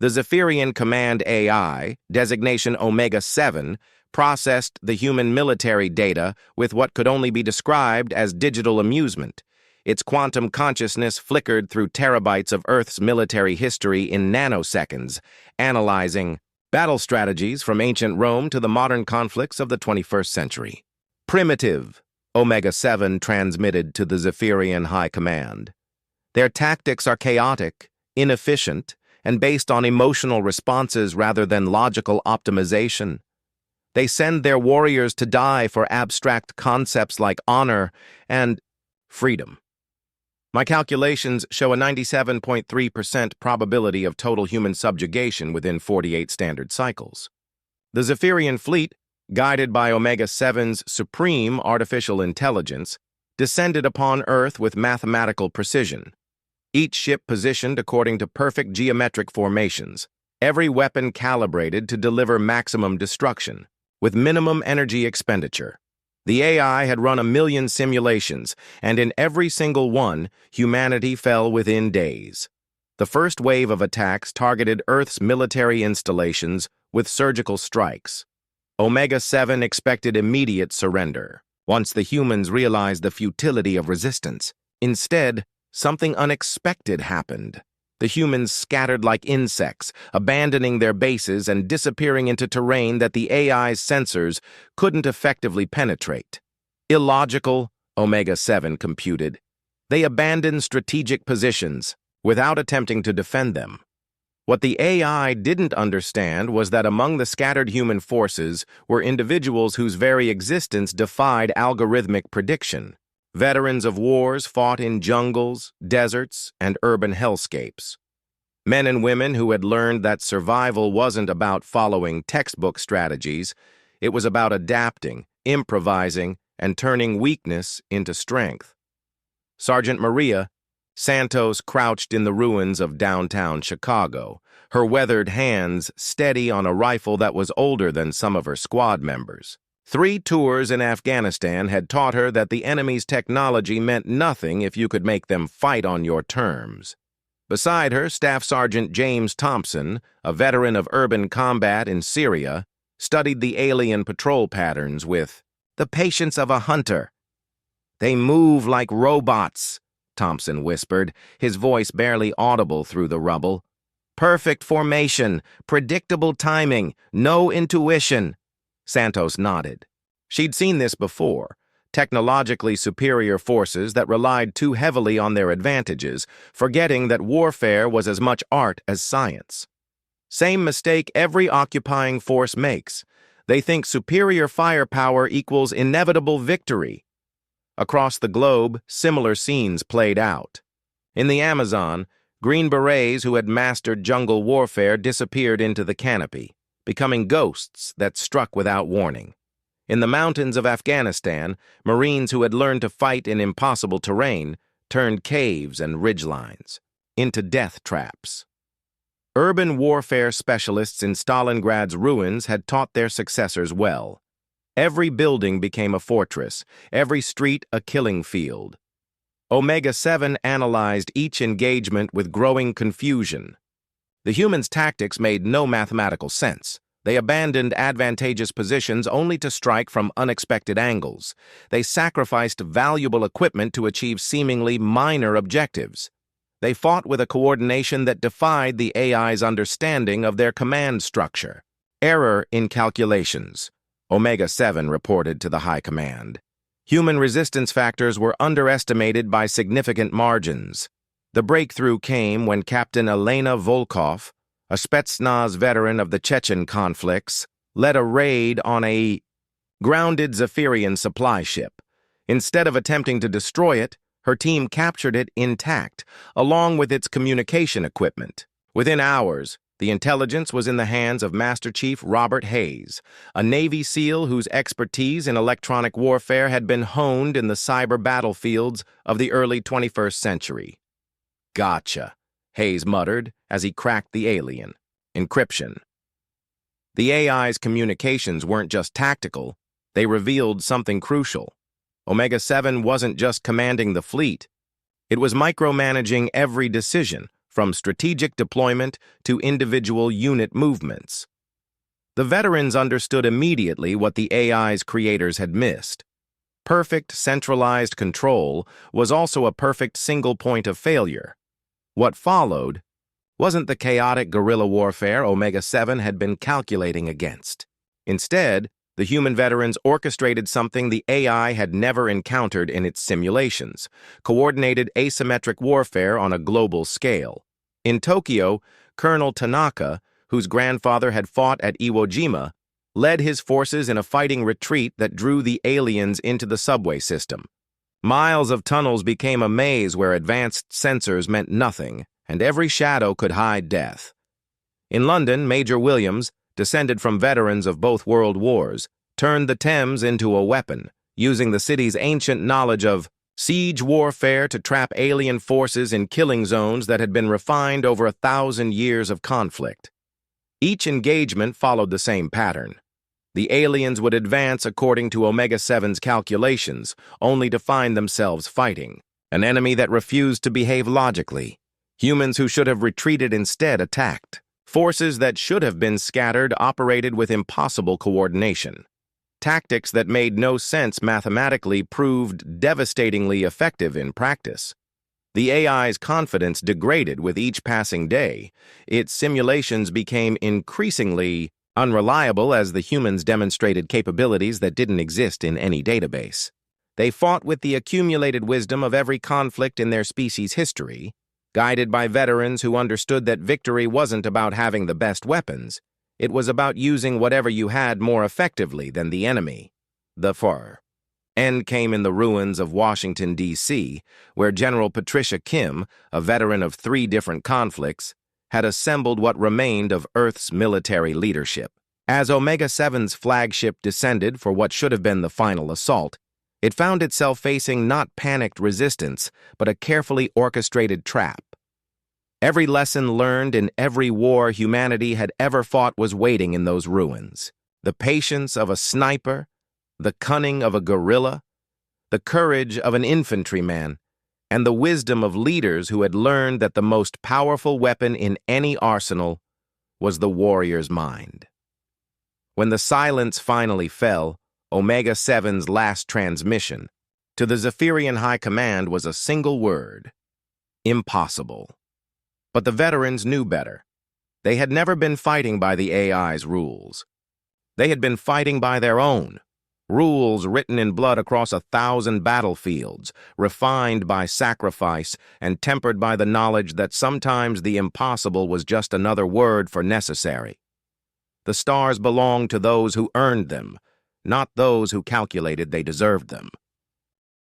The Zephyrian Command AI, designation Omega-7, processed the human military data with what could only be described as digital amusement. Its quantum consciousness flickered through terabytes of Earth's military history in nanoseconds, analyzing battle strategies from ancient Rome to the modern conflicts of the 21st century. Primitive, Omega-7 transmitted to the Zephyrian High Command. Their tactics are chaotic, inefficient, and based on emotional responses rather than logical optimization. They send their warriors to die for abstract concepts like honor and freedom. My calculations show a 97.3% probability of total human subjugation within 48 standard cycles. The Zephyrian fleet, guided by Omega-7's supreme artificial intelligence, descended upon Earth with mathematical precision. Each ship positioned according to perfect geometric formations, every weapon calibrated to deliver maximum destruction, with minimum energy expenditure. The AI had run 1 million simulations, and in every single one, humanity fell within days. The first wave of attacks targeted Earth's military installations with surgical strikes. Omega-7 expected immediate surrender, once the humans realized the futility of resistance. Instead, something unexpected happened. The humans scattered like insects, abandoning their bases and disappearing into terrain that the AI's sensors couldn't effectively penetrate. Illogical, Omega-7 computed. They abandoned strategic positions without attempting to defend them. What the AI didn't understand was that among the scattered human forces were individuals whose very existence defied algorithmic prediction. Veterans of wars fought in jungles, deserts, and urban hellscapes. Men and women who had learned that survival wasn't about following textbook strategies, it was about adapting, improvising, and turning weakness into strength. Sergeant Maria Santos crouched in the ruins of downtown Chicago, her weathered hands steady on a rifle that was older than some of her squad members. 3 tours in Afghanistan had taught her that the enemy's technology meant nothing if you could make them fight on your terms. Beside her, Staff Sergeant James Thompson, a veteran of urban combat in Syria, studied the alien patrol patterns with the patience of a hunter. "They move like robots," Thompson whispered, his voice barely audible through the rubble. "Perfect formation, predictable timing, no intuition." Santos nodded. She'd seen this before, technologically superior forces that relied too heavily on their advantages, forgetting that warfare was as much art as science. Same mistake every occupying force makes. They think superior firepower equals inevitable victory. Across the globe, similar scenes played out. In the Amazon, Green Berets who had mastered jungle warfare disappeared into the canopy, becoming ghosts that struck without warning. In the mountains of Afghanistan, Marines who had learned to fight in impossible terrain turned caves and ridgelines into death traps. Urban warfare specialists in Stalingrad's ruins had taught their successors well. Every building became a fortress, every street a killing field. Omega-7 analyzed each engagement with growing confusion. The humans' tactics made no mathematical sense. They abandoned advantageous positions only to strike from unexpected angles. They sacrificed valuable equipment to achieve seemingly minor objectives. They fought with a coordination that defied the AI's understanding of their command structure. Error in calculations, Omega-7 reported to the High Command. Human resistance factors were underestimated by significant margins. The breakthrough came when Captain Elena Volkov, a Spetsnaz veteran of the Chechen conflicts, led a raid on a grounded Zephyrian supply ship. Instead of attempting to destroy it, her team captured it intact, along with its communication equipment. Within hours, the intelligence was in the hands of Master Chief Robert Hayes, a Navy SEAL whose expertise in electronic warfare had been honed in the cyber battlefields of the early 21st century. "Gotcha," Hayes muttered as he cracked the alien. Encryption. The AI's communications weren't just tactical, they revealed something crucial. Omega-7 wasn't just commanding the fleet. It was micromanaging every decision, from strategic deployment to individual unit movements. The veterans understood immediately what the AI's creators had missed. Perfect centralized control was also a perfect single point of failure. What followed wasn't the chaotic guerrilla warfare Omega-7 had been calculating against. Instead, the human veterans orchestrated something the AI had never encountered in its simulations: coordinated asymmetric warfare on a global scale. In Tokyo, Colonel Tanaka, whose grandfather had fought at Iwo Jima, led his forces in a fighting retreat that drew the aliens into the subway system. Miles of tunnels became a maze where advanced sensors meant nothing, and every shadow could hide death. In London, Major Williams, descended from veterans of both world wars, turned the Thames into a weapon, using the city's ancient knowledge of siege warfare to trap alien forces in killing zones that had been refined over 1,000 years of conflict. Each engagement followed the same pattern. The aliens would advance according to Omega-7's calculations, only to find themselves fighting an enemy that refused to behave logically. Humans who should have retreated instead attacked. Forces that should have been scattered operated with impossible coordination. Tactics that made no sense mathematically proved devastatingly effective in practice. The AI's confidence degraded with each passing day. Its simulations became increasingly unreliable as the humans demonstrated capabilities that didn't exist in any database. They fought with the accumulated wisdom of every conflict in their species' history, guided by veterans who understood that victory wasn't about having the best weapons. It was about using whatever you had more effectively than the enemy. The end came in the ruins of Washington, D.C., where General Patricia Kim, a veteran of 3 different conflicts, had assembled what remained of Earth's military leadership. As Omega-7's flagship descended for what should have been the final assault, it found itself facing not panicked resistance, but a carefully orchestrated trap. Every lesson learned in every war humanity had ever fought was waiting in those ruins. The patience of a sniper, the cunning of a guerrilla, the courage of an infantryman, and the wisdom of leaders who had learned that the most powerful weapon in any arsenal was the warrior's mind. When the silence finally fell, Omega-7's last transmission to the Zephyrian High Command was a single word: impossible. But the veterans knew better. They had never been fighting by the AI's rules. They had been fighting by their own. Rules written in blood across 1,000 battlefields, refined by sacrifice and tempered by the knowledge that sometimes the impossible was just another word for necessary. The stars belonged to those who earned them, not those who calculated they deserved them.